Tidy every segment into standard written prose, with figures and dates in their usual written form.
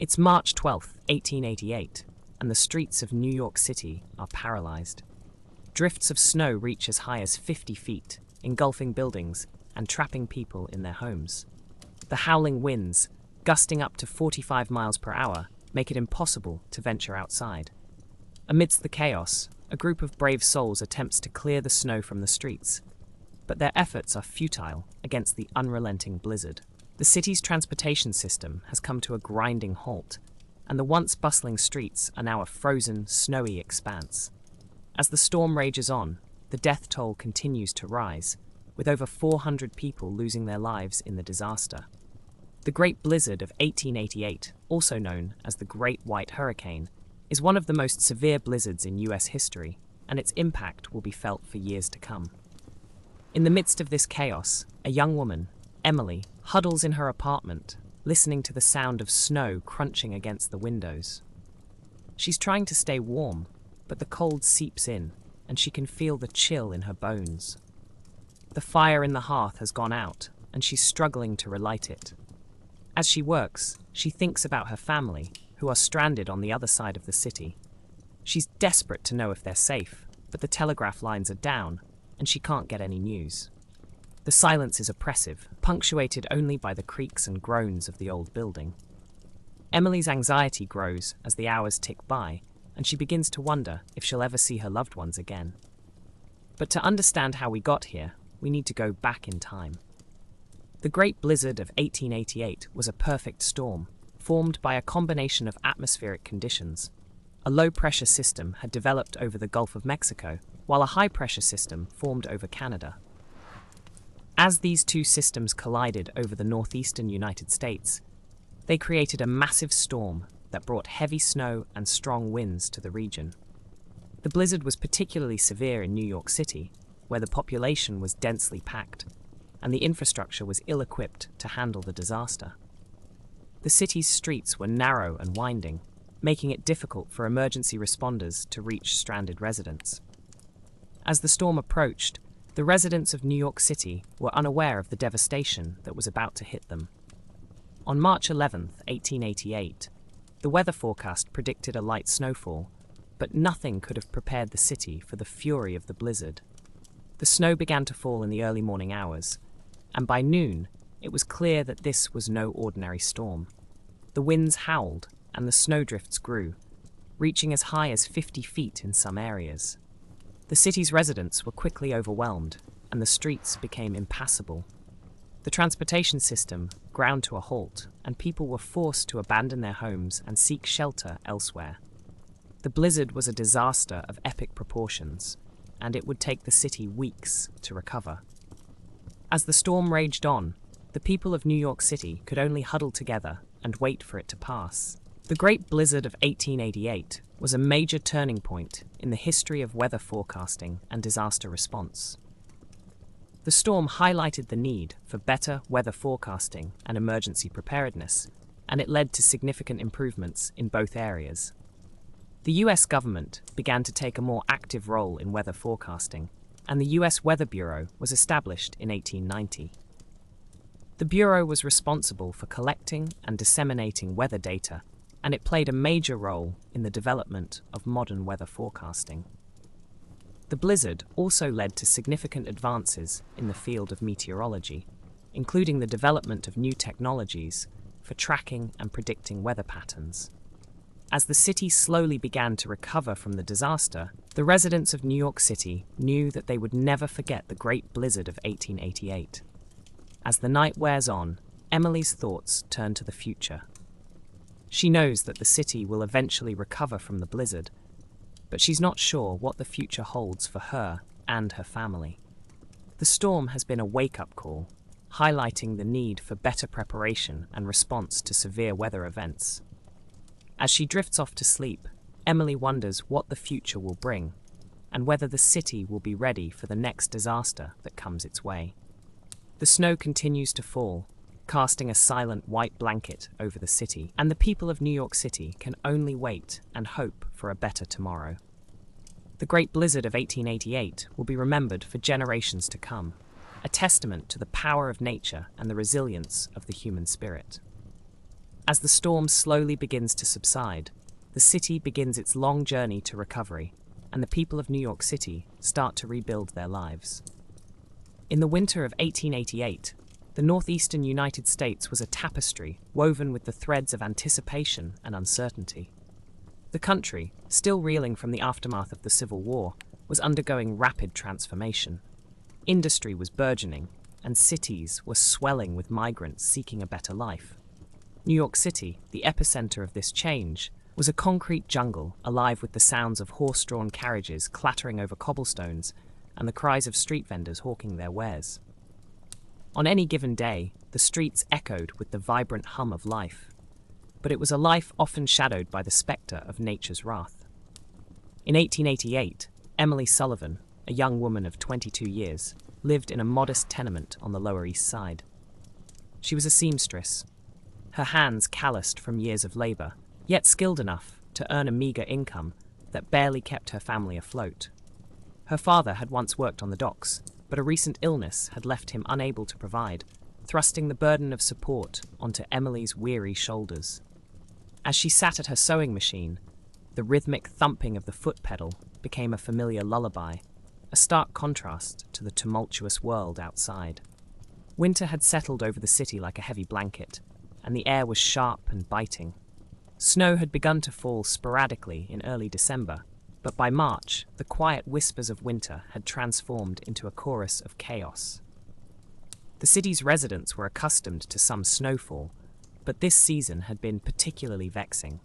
It's March 12th, 1888, and the streets of New York City are paralyzed. Drifts of snow reach as high as 50 feet, engulfing buildings and trapping people in their homes. The howling winds, gusting up to 45 miles per hour, make it impossible to venture outside. Amidst the chaos, a group of brave souls attempts to clear the snow from the streets, but their efforts are futile against the unrelenting blizzard. The city's transportation system has come to a grinding halt, and the once bustling streets are now a frozen, snowy expanse. As the storm rages on, the death toll continues to rise, with over 400 people losing their lives in the disaster. The Great Blizzard of 1888, also known as the Great White Hurricane, is one of the most severe blizzards in US history, and its impact will be felt for years to come. In the midst of this chaos, a young woman, Emily, huddles in her apartment, listening to the sound of snow crunching against the windows. She's trying to stay warm, but the cold seeps in, and she can feel the chill in her bones. The fire in the hearth has gone out, and she's struggling to relight it. As she works, she thinks about her family, who are stranded on the other side of the city. She's desperate to know if they're safe, but the telegraph lines are down, and she can't get any news. The silence is oppressive, punctuated only by the creaks and groans of the old building. Emily's anxiety grows as the hours tick by, and she begins to wonder if she'll ever see her loved ones again. But to understand how we got here, we need to go back in time. The Great Blizzard of 1888 was a perfect storm, formed by a combination of atmospheric conditions. A low-pressure system had developed over the Gulf of Mexico, while a high-pressure system formed over Canada. As these two systems collided over the northeastern United States, they created a massive storm that brought heavy snow and strong winds to the region. The blizzard was particularly severe in New York City, where the population was densely packed, and the infrastructure was ill-equipped to handle the disaster. The city's streets were narrow and winding, making it difficult for emergency responders to reach stranded residents. As the storm approached, the residents of New York City were unaware of the devastation that was about to hit them. On March 11, 1888, the weather forecast predicted a light snowfall, but nothing could have prepared the city for the fury of the blizzard. The snow began to fall in the early morning hours, and by noon, it was clear that this was no ordinary storm. The winds howled, and the snowdrifts grew, reaching as high as 50 feet in some areas. The city's residents were quickly overwhelmed, and the streets became impassable. The transportation system ground to a halt, and people were forced to abandon their homes and seek shelter elsewhere. The blizzard was a disaster of epic proportions, and it would take the city weeks to recover. As the storm raged on, the people of New York City could only huddle together and wait for it to pass. The Great Blizzard of 1888 was a major turning point in the history of weather forecasting and disaster response. The storm highlighted the need for better weather forecasting and emergency preparedness, and it led to significant improvements in both areas. The US government began to take a more active role in weather forecasting, and the US Weather Bureau was established in 1890. The Bureau was responsible for collecting and disseminating weather data, and it played a major role in the development of modern weather forecasting. The blizzard also led to significant advances in the field of meteorology, including the development of new technologies for tracking and predicting weather patterns. As the city slowly began to recover from the disaster, the residents of New York City knew that they would never forget the Great Blizzard of 1888. As the night wears on, Emily's thoughts turn to the future. She knows that the city will eventually recover from the blizzard, but she's not sure what the future holds for her and her family. The storm has been a wake-up call, highlighting the need for better preparation and response to severe weather events. As she drifts off to sleep, Emily wonders what the future will bring, and whether the city will be ready for the next disaster that comes its way. The snow continues to fall, casting a silent white blanket over the city, and the people of New York City can only wait and hope for a better tomorrow. The Great Blizzard of 1888 will be remembered for generations to come, a testament to the power of nature and the resilience of the human spirit. As the storm slowly begins to subside, the city begins its long journey to recovery, and the people of New York City start to rebuild their lives. In the winter of 1888, the northeastern United States was a tapestry woven with the threads of anticipation and uncertainty. The country, still reeling from the aftermath of the Civil War, was undergoing rapid transformation. Industry was burgeoning, and cities were swelling with migrants seeking a better life. New York City, the epicenter of this change, was a concrete jungle alive with the sounds of horse-drawn carriages clattering over cobblestones and the cries of street vendors hawking their wares. On any given day, the streets echoed with the vibrant hum of life, but it was a life often shadowed by the spectre of nature's wrath. In 1888, Emily Sullivan, a young woman of 22 years, lived in a modest tenement on the Lower East Side. She was a seamstress, her hands calloused from years of labor, yet skilled enough to earn a meager income that barely kept her family afloat. Her father had once worked on the docks, but a recent illness had left him unable to provide, thrusting the burden of support onto Emily's weary shoulders. As she sat at her sewing machine, the rhythmic thumping of the foot pedal became a familiar lullaby, a stark contrast to the tumultuous world outside. Winter had settled over the city like a heavy blanket, and the air was sharp and biting. Snow had begun to fall sporadically in early December, but by March, the quiet whispers of winter had transformed into a chorus of chaos. The city's residents were accustomed to some snowfall, but this season had been particularly vexing.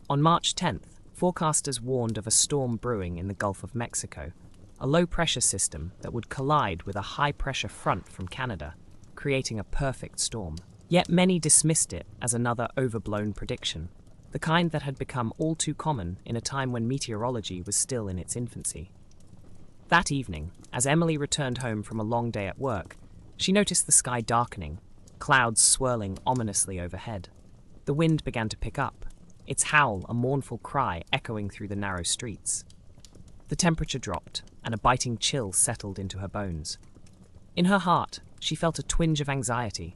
On March 10th, forecasters warned of a storm brewing in the Gulf of Mexico, a low-pressure system that would collide with a high-pressure front from Canada, creating a perfect storm. Yet many dismissed it as another overblown prediction, the kind that had become all too common in a time when meteorology was still in its infancy. That evening, as Emily returned home from a long day at work, she noticed the sky darkening, clouds swirling ominously overhead. The wind began to pick up, its howl a mournful cry echoing through the narrow streets. The temperature dropped, and a biting chill settled into her bones. In her heart, she felt a twinge of anxiety,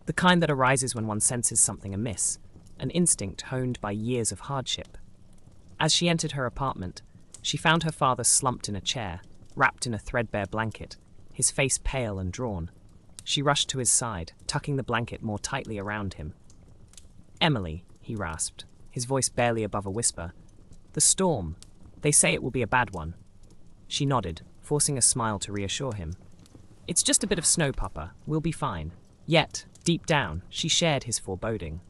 the kind that arises when one senses something amiss, an instinct honed by years of hardship. As she entered her apartment, she found her father slumped in a chair, wrapped in a threadbare blanket, his face pale and drawn. She rushed to his side, tucking the blanket more tightly around him. "Emily," he rasped, his voice barely above a whisper. "The storm. They say it will be a bad one." She nodded, forcing a smile to reassure him. "It's just a bit of snow, Papa. We'll be fine." Yet, deep down, she shared his foreboding.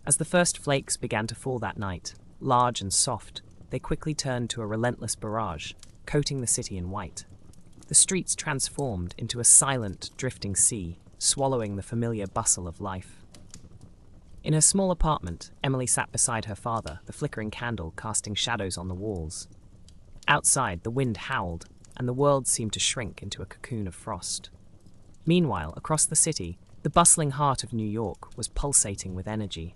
As the first flakes began to fall that night, large and soft, they quickly turned to a relentless barrage, coating the city in white. The streets transformed into a silent, drifting sea, swallowing the familiar bustle of life. In her small apartment, Emily sat beside her father, the flickering candle casting shadows on the walls. Outside, the wind howled, and the world seemed to shrink into a cocoon of frost. Meanwhile, across the city, the bustling heart of New York was pulsating with energy.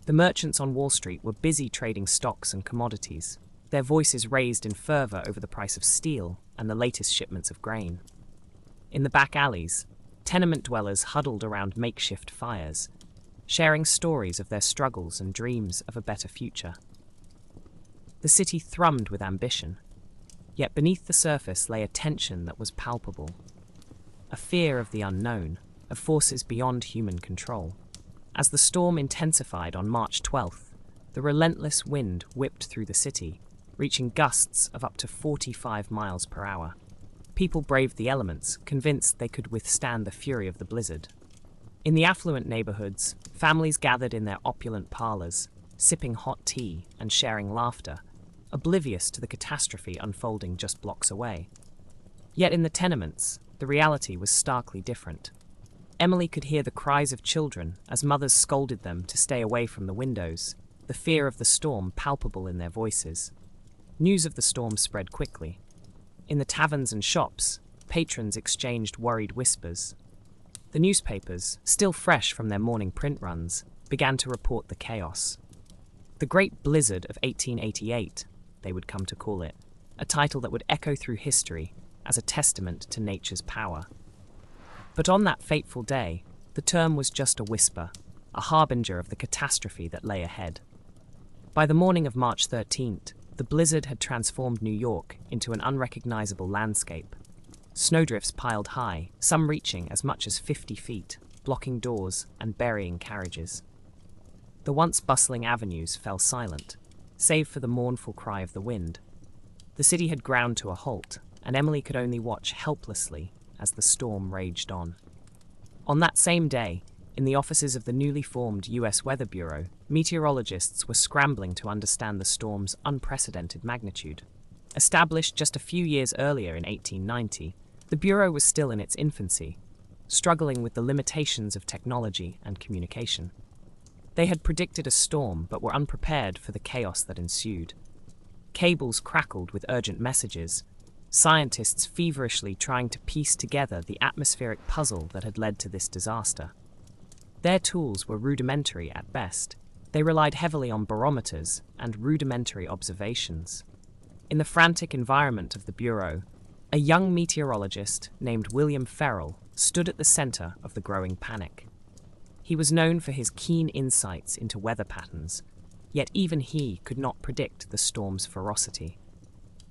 The merchants on Wall Street were busy trading stocks and commodities, their voices raised in fervor over the price of steel and the latest shipments of grain. In the back alleys, tenement dwellers huddled around makeshift fires, sharing stories of their struggles and dreams of a better future. The city thrummed with ambition, yet beneath the surface lay a tension that was palpable, a fear of the unknown, of forces beyond human control. As the storm intensified on March 12th, the relentless wind whipped through the city, reaching gusts of up to 45 miles per hour. People braved the elements, convinced they could withstand the fury of the blizzard. In the affluent neighborhoods, families gathered in their opulent parlors, sipping hot tea and sharing laughter, oblivious to the catastrophe unfolding just blocks away. Yet in the tenements, the reality was starkly different. Emily could hear the cries of children as mothers scolded them to stay away from the windows, the fear of the storm palpable in their voices. News of the storm spread quickly. In the taverns and shops, patrons exchanged worried whispers. The newspapers, still fresh from their morning print runs, began to report the chaos. The Great Blizzard of 1888, they would come to call it, a title that would echo through history as a testament to nature's power. But on that fateful day, the term was just a whisper, a harbinger of the catastrophe that lay ahead. By the morning of March 13th, the blizzard had transformed New York into an unrecognizable landscape. Snowdrifts piled high, some reaching as much as 50 feet, blocking doors and burying carriages. The once bustling avenues fell silent, save for the mournful cry of the wind. The city had ground to a halt, and Emily could only watch helplessly as the storm raged on. On that same day, in the offices of the newly formed U.S. Weather Bureau, meteorologists were scrambling to understand the storm's unprecedented magnitude. Established just a few years earlier in 1890, the Bureau was still in its infancy, struggling with the limitations of technology and communication. They had predicted a storm but were unprepared for the chaos that ensued. Cables crackled with urgent messages, scientists feverishly trying to piece together the atmospheric puzzle that had led to this disaster. Their tools were rudimentary at best. They relied heavily on barometers and rudimentary observations. In the frantic environment of the Bureau, a young meteorologist named William Ferrell stood at the center of the growing panic. He was known for his keen insights into weather patterns, yet even he could not predict the storm's ferocity.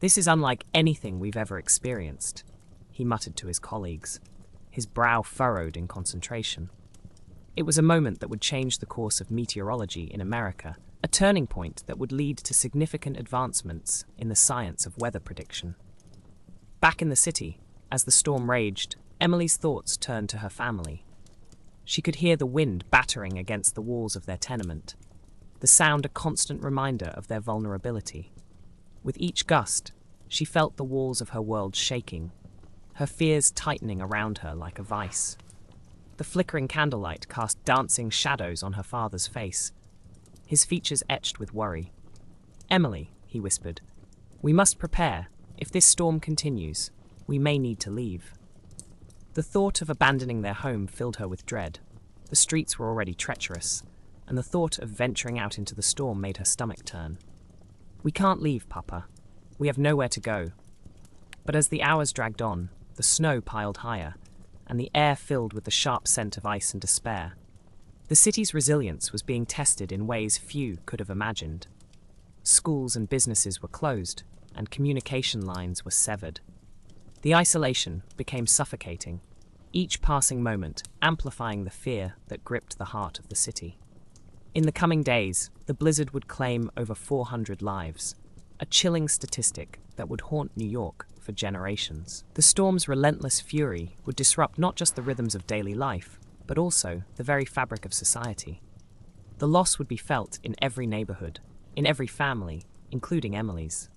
"This is unlike anything we've ever experienced," he muttered to his colleagues, his brow furrowed in concentration. It was a moment that would change the course of meteorology in America, a turning point that would lead to significant advancements in the science of weather prediction. Back in the city, as the storm raged, Emily's thoughts turned to her family. She could hear the wind battering against the walls of their tenement, the sound a constant reminder of their vulnerability. With each gust, she felt the walls of her world shaking, her fears tightening around her like a vice. The flickering candlelight cast dancing shadows on her father's face, his features etched with worry. "Emily," he whispered, "we must prepare. If this storm continues, we may need to leave." The thought of abandoning their home filled her with dread. The streets were already treacherous, and the thought of venturing out into the storm made her stomach turn. "We can't leave, Papa. We have nowhere to go." But as the hours dragged on, the snow piled higher, and the air filled with the sharp scent of ice and despair. The city's resilience was being tested in ways few could have imagined. Schools and businesses were closed, and communication lines were severed. The isolation became suffocating, each passing moment amplifying the fear that gripped the heart of the city. In the coming days, the blizzard would claim over 400 lives, a chilling statistic that would haunt New York for generations. The storm's relentless fury would disrupt not just the rhythms of daily life, but also the very fabric of society. The loss would be felt in every neighborhood, in every family, including Emily's.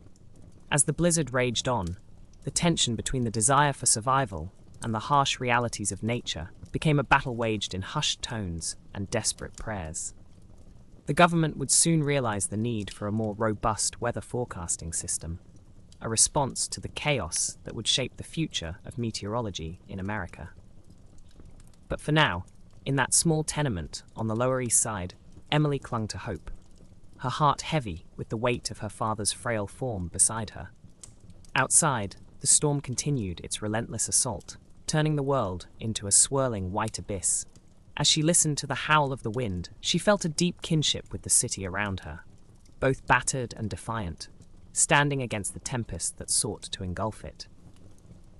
As the blizzard raged on, the tension between the desire for survival and the harsh realities of nature became a battle waged in hushed tones and desperate prayers. The government would soon realize the need for a more robust weather forecasting system, a response to the chaos that would shape the future of meteorology in America. But for now, in that small tenement on the Lower East Side, Emily clung to hope, her heart heavy with the weight of her father's frail form beside her. Outside, the storm continued its relentless assault, turning the world into a swirling white abyss. As she listened to the howl of the wind, she felt a deep kinship with the city around her, both battered and defiant, standing against the tempest that sought to engulf it.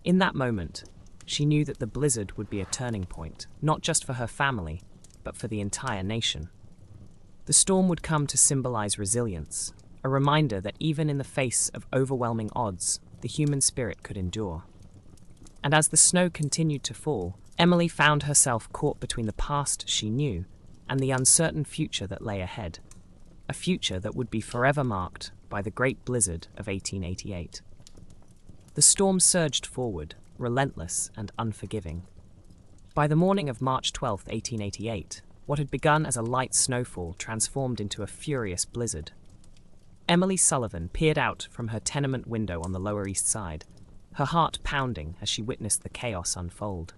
In that moment, she knew that the blizzard would be a turning point, not just for her family, but for the entire nation. The storm would come to symbolize resilience, a reminder that even in the face of overwhelming odds, the human spirit could endure. And as the snow continued to fall, Emily found herself caught between the past she knew and the uncertain future that lay ahead, a future that would be forever marked by the Great Blizzard of 1888. The storm surged forward, relentless and unforgiving. By the morning of March 12, 1888, what had begun as a light snowfall transformed into a furious blizzard. Emily Sullivan peered out from her tenement window on the Lower East Side, her heart pounding as she witnessed the chaos unfold.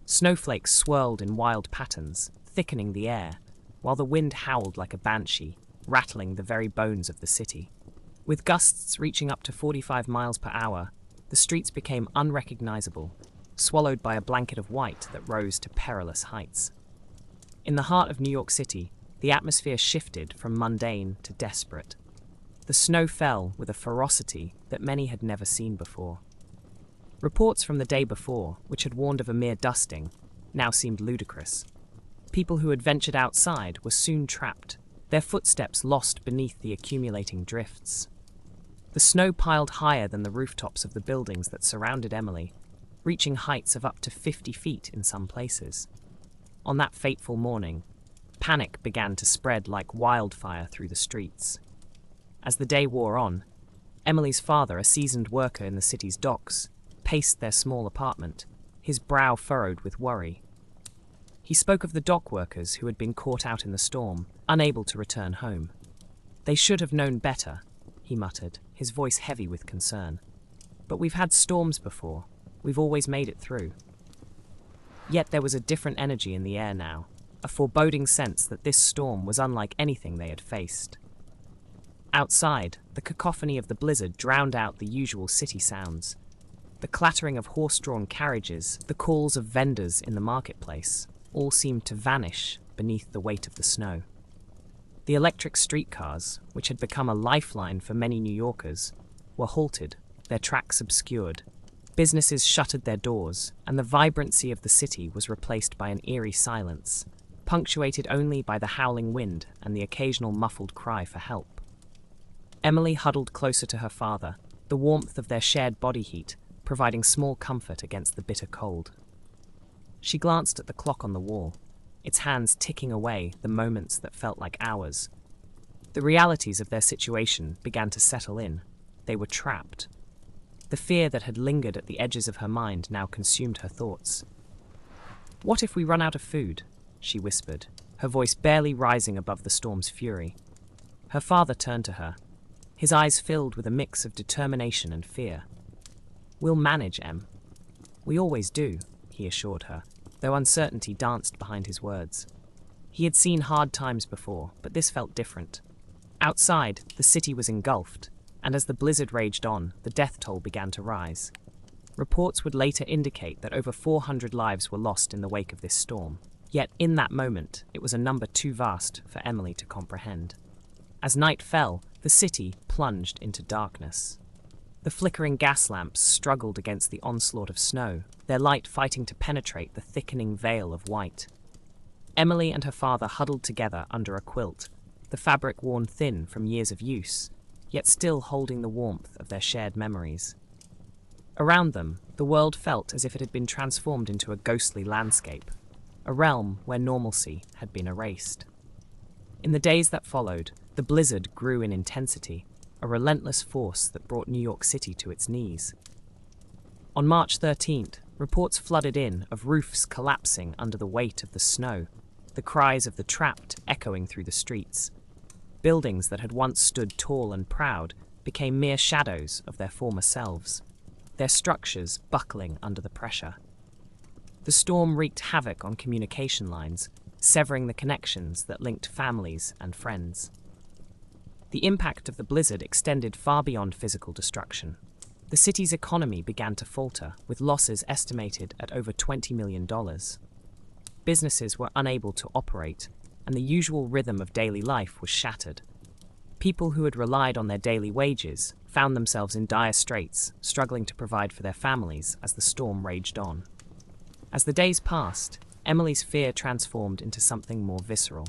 Snowflakes swirled in wild patterns, thickening the air, while the wind howled like a banshee, rattling the very bones of the city. With gusts reaching up to 45 miles per hour, the streets became unrecognizable, swallowed by a blanket of white that rose to perilous heights. In the heart of New York City, the atmosphere shifted from mundane to desperate. The snow fell with a ferocity that many had never seen before. Reports from the day before, which had warned of a mere dusting, now seemed ludicrous. People who had ventured outside were soon trapped, their footsteps lost beneath the accumulating drifts. The snow piled higher than the rooftops of the buildings that surrounded Emily, reaching heights of up to 50 feet in some places. On that fateful morning, panic began to spread like wildfire through the streets. As the day wore on, Emily's father, a seasoned worker in the city's docks, paced their small apartment, his brow furrowed with worry. He spoke of the dock workers who had been caught out in the storm, unable to return home. "They should have known better," he muttered, his voice heavy with concern. "But we've had storms before. We've always made it through." Yet there was a different energy in the air now, a foreboding sense that this storm was unlike anything they had faced. Outside, the cacophony of the blizzard drowned out the usual city sounds. The clattering of horse-drawn carriages, the calls of vendors in the marketplace, all seemed to vanish beneath the weight of the snow. The electric streetcars, which had become a lifeline for many New Yorkers, were halted, their tracks obscured. Businesses shuttered their doors, and the vibrancy of the city was replaced by an eerie silence, punctuated only by the howling wind and the occasional muffled cry for help. Emily huddled closer to her father, the warmth of their shared body heat providing small comfort against the bitter cold. She glanced at the clock on the wall, its hands ticking away the moments that felt like hours. The realities of their situation began to settle in. They were trapped. The fear that had lingered at the edges of her mind now consumed her thoughts. "What if we run out of food?" she whispered, her voice barely rising above the storm's fury. Her father turned to her, his eyes filled with a mix of determination and fear. "We'll manage, Em." "We always do," he assured her, though uncertainty danced behind his words. He had seen hard times before, but this felt different. Outside, the city was engulfed, and as the blizzard raged on, the death toll began to rise. Reports would later indicate that over 400 lives were lost in the wake of this storm. Yet, in that moment, it was a number too vast for Emily to comprehend. As night fell, the city plunged into darkness. The flickering gas lamps struggled against the onslaught of snow, their light fighting to penetrate the thickening veil of white. Emily and her father huddled together under a quilt, the fabric worn thin from years of use, yet still holding the warmth of their shared memories. Around them, the world felt as if it had been transformed into a ghostly landscape, a realm where normalcy had been erased. In the days that followed, the blizzard grew in intensity, a relentless force that brought New York City to its knees. On March 13th, reports flooded in of roofs collapsing under the weight of the snow, the cries of the trapped echoing through the streets. Buildings that had once stood tall and proud became mere shadows of their former selves, their structures buckling under the pressure. The storm wreaked havoc on communication lines, severing the connections that linked families and friends. The impact of the blizzard extended far beyond physical destruction. The city's economy began to falter, with losses estimated at over $20 million. Businesses were unable to operate, and the usual rhythm of daily life was shattered. People who had relied on their daily wages found themselves in dire straits, struggling to provide for their families as the storm raged on. As the days passed, Emily's fear transformed into something more visceral.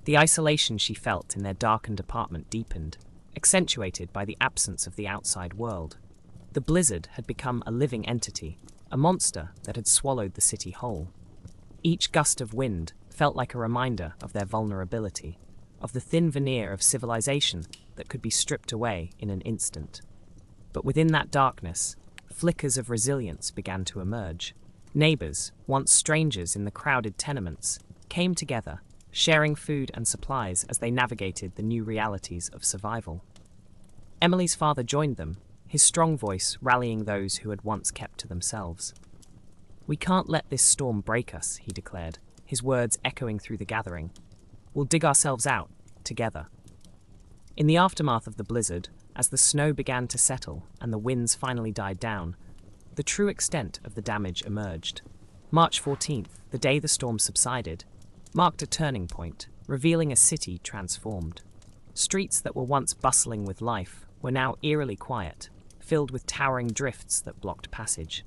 The isolation she felt in their darkened apartment deepened, accentuated by the absence of the outside world. The blizzard had become a living entity, a monster that had swallowed the city whole. Each gust of wind felt like a reminder of their vulnerability, of the thin veneer of civilization that could be stripped away in an instant. But within that darkness, flickers of resilience began to emerge. Neighbors, once strangers in the crowded tenements, came together, sharing food and supplies as they navigated the new realities of survival. Emily's father joined them, his strong voice rallying those who had once kept to themselves. "We can't let this storm break us," he declared, his words echoing through the gathering. "We'll dig ourselves out, together." In the aftermath of the blizzard, as the snow began to settle and the winds finally died down, the true extent of the damage emerged. March 14th, the day the storm subsided, marked a turning point, revealing a city transformed. Streets that were once bustling with life were now eerily quiet, filled with towering drifts that blocked passage.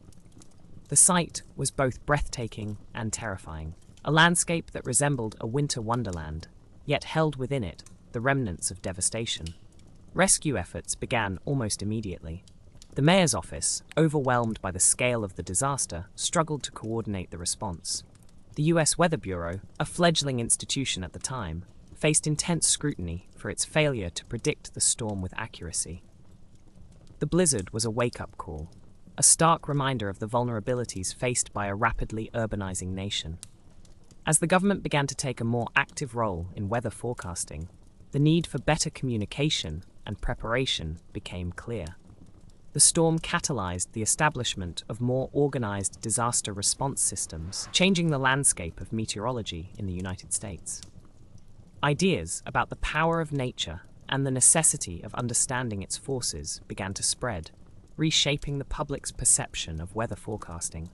The sight was both breathtaking and terrifying, a landscape that resembled a winter wonderland, yet held within it the remnants of devastation. Rescue efforts began almost immediately. The mayor's office, overwhelmed by the scale of the disaster, struggled to coordinate the response. The US Weather Bureau, a fledgling institution at the time, faced intense scrutiny for its failure to predict the storm with accuracy. The blizzard was a wake-up call, a stark reminder of the vulnerabilities faced by a rapidly urbanizing nation. As the government began to take a more active role in weather forecasting, the need for better communication and preparation became clear. The storm catalyzed the establishment of more organized disaster response systems, changing the landscape of meteorology in the United States. Ideas about the power of nature and the necessity of understanding its forces began to spread, reshaping the public's perception of weather forecasting.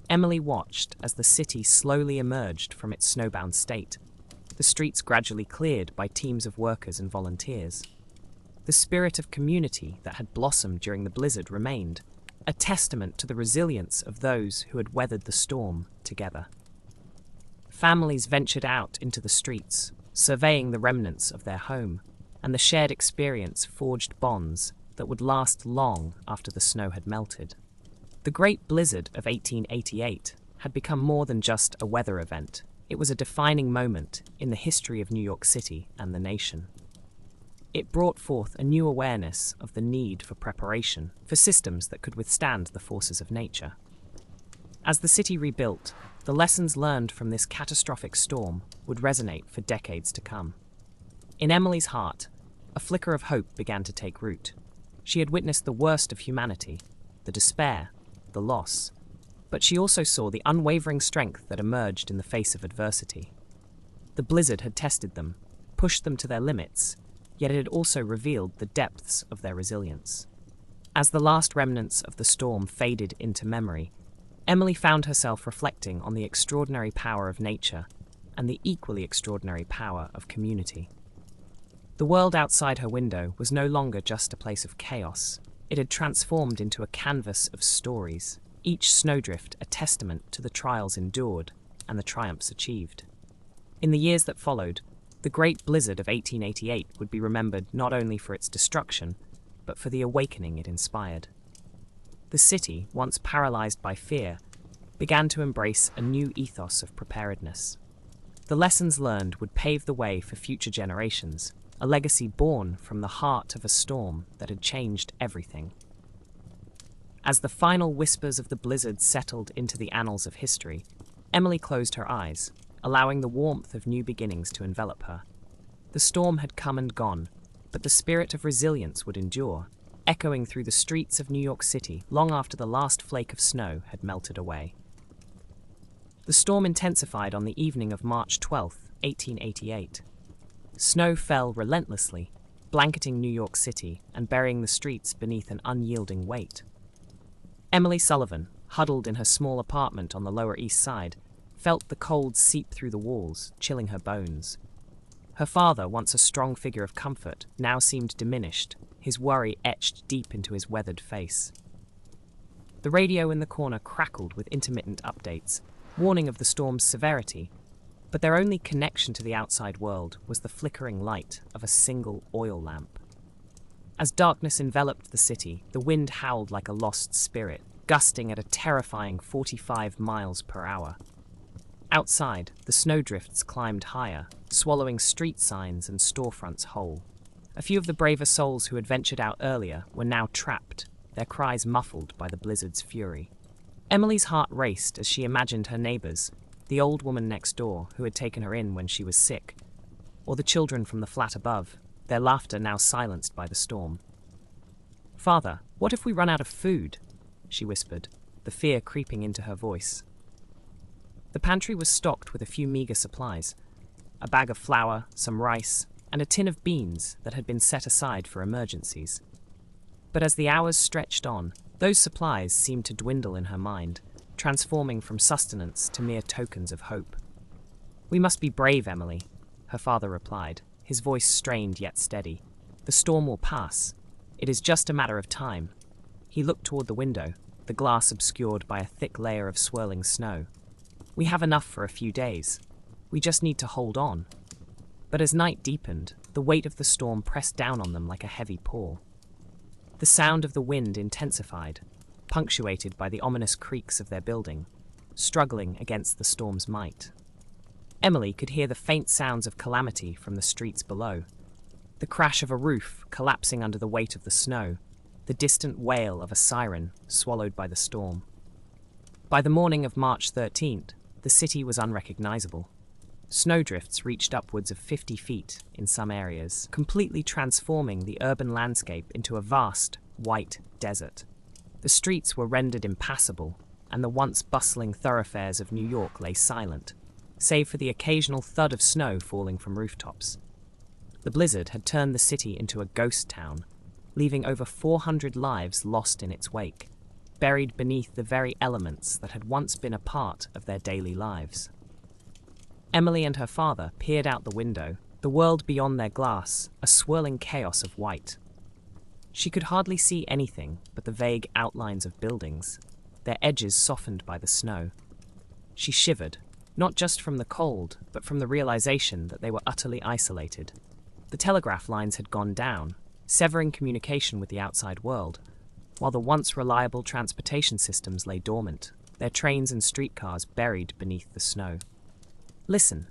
Emily watched as the city slowly emerged from its snowbound state, the streets gradually cleared by teams of workers and volunteers. The spirit of community that had blossomed during the blizzard remained, a testament to the resilience of those who had weathered the storm together. Families ventured out into the streets, surveying the remnants of their home, and the shared experience forged bonds that would last long after the snow had melted. The Great Blizzard of 1888 had become more than just a weather event. It was a defining moment in the history of New York City and the nation. It brought forth a new awareness of the need for preparation for systems that could withstand the forces of nature. As the city rebuilt, the lessons learned from this catastrophic storm would resonate for decades to come. In Emily's heart, a flicker of hope began to take root. She had witnessed the worst of humanity, the despair, the loss, but she also saw the unwavering strength that emerged in the face of adversity. The blizzard had tested them, pushed them to their limits, yet it had also revealed the depths of their resilience. As the last remnants of the storm faded into memory, Emily found herself reflecting on the extraordinary power of nature and the equally extraordinary power of community. The world outside her window was no longer just a place of chaos. It had transformed into a canvas of stories, each snowdrift a testament to the trials endured and the triumphs achieved. In the years that followed, the Great Blizzard of 1888 would be remembered not only for its destruction, but for the awakening it inspired. The city, once paralyzed by fear, began to embrace a new ethos of preparedness. The lessons learned would pave the way for future generations, a legacy born from the heart of a storm that had changed everything. As the final whispers of the blizzard settled into the annals of history, Emily closed her eyes, allowing the warmth of new beginnings to envelop her. The storm had come and gone, but the spirit of resilience would endure, echoing through the streets of New York City long after the last flake of snow had melted away. The storm intensified on the evening of March 12, 1888. Snow fell relentlessly, blanketing New York City and burying the streets beneath an unyielding weight. Emily Sullivan, huddled in her small apartment on the Lower East Side, felt the cold seep through the walls, chilling her bones. Her father, once a strong figure of comfort, now seemed diminished, his worry etched deep into his weathered face. The radio in the corner crackled with intermittent updates, warning of the storm's severity, but their only connection to the outside world was the flickering light of a single oil lamp. As darkness enveloped the city, the wind howled like a lost spirit, gusting at a terrifying 45 miles per hour. Outside, the snowdrifts climbed higher, swallowing street signs and storefronts whole. A few of the braver souls who had ventured out earlier were now trapped, their cries muffled by the blizzard's fury. Emily's heart raced as she imagined her neighbors, the old woman next door who had taken her in when she was sick, or the children from the flat above, their laughter now silenced by the storm. "Father, what if we run out of food?" she whispered, the fear creeping into her voice. The pantry was stocked with a few meager supplies, a bag of flour, some rice, and a tin of beans that had been set aside for emergencies. But as the hours stretched on, those supplies seemed to dwindle in her mind, transforming from sustenance to mere tokens of hope. "We must be brave, Emily," her father replied, his voice strained yet steady. "The storm will pass. It is just a matter of time." He looked toward the window, the glass obscured by a thick layer of swirling snow. "We have enough for a few days. We just need to hold on." But as night deepened, the weight of the storm pressed down on them like a heavy pall. The sound of the wind intensified, punctuated by the ominous creaks of their building, struggling against the storm's might. Emily could hear the faint sounds of calamity from the streets below. The crash of a roof collapsing under the weight of the snow, the distant wail of a siren swallowed by the storm. By the morning of March 13th, the city was unrecognizable. Snowdrifts reached upwards of 50 feet in some areas, completely transforming the urban landscape into a vast, white desert. The streets were rendered impassable, and the once bustling thoroughfares of New York lay silent, save for the occasional thud of snow falling from rooftops. The blizzard had turned the city into a ghost town, leaving over 400 lives lost in its wake, buried beneath the very elements that had once been a part of their daily lives. Emily and her father peered out the window, the world beyond their glass, a swirling chaos of white. She could hardly see anything but the vague outlines of buildings, their edges softened by the snow. She shivered, not just from the cold, but from the realization that they were utterly isolated. The telegraph lines had gone down, severing communication with the outside world, while the once reliable transportation systems lay dormant, their trains and streetcars buried beneath the snow. "Listen,"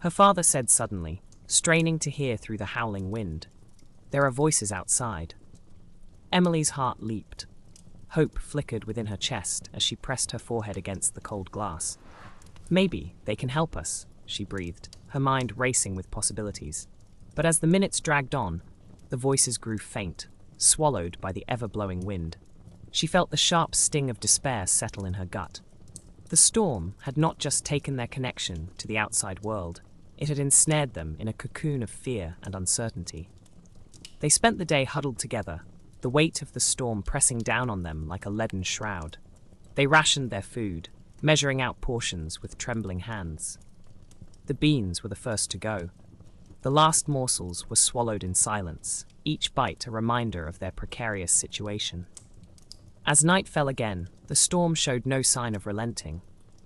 her father said suddenly, straining to hear through the howling wind. "There are voices outside." Emily's heart leaped. Hope flickered within her chest as she pressed her forehead against the cold glass. "Maybe they can help us," she breathed, her mind racing with possibilities. But as the minutes dragged on, the voices grew faint, swallowed by the ever-blowing wind. She felt the sharp sting of despair settle in her gut. The storm had not just taken their connection to the outside world, it had ensnared them in a cocoon of fear and uncertainty. They spent the day huddled together, the weight of the storm pressing down on them like a leaden shroud. They rationed their food, measuring out portions with trembling hands. The beans were the first to go. The last morsels were swallowed in silence, each bite a reminder of their precarious situation. As night fell again, the storm showed no sign of relenting.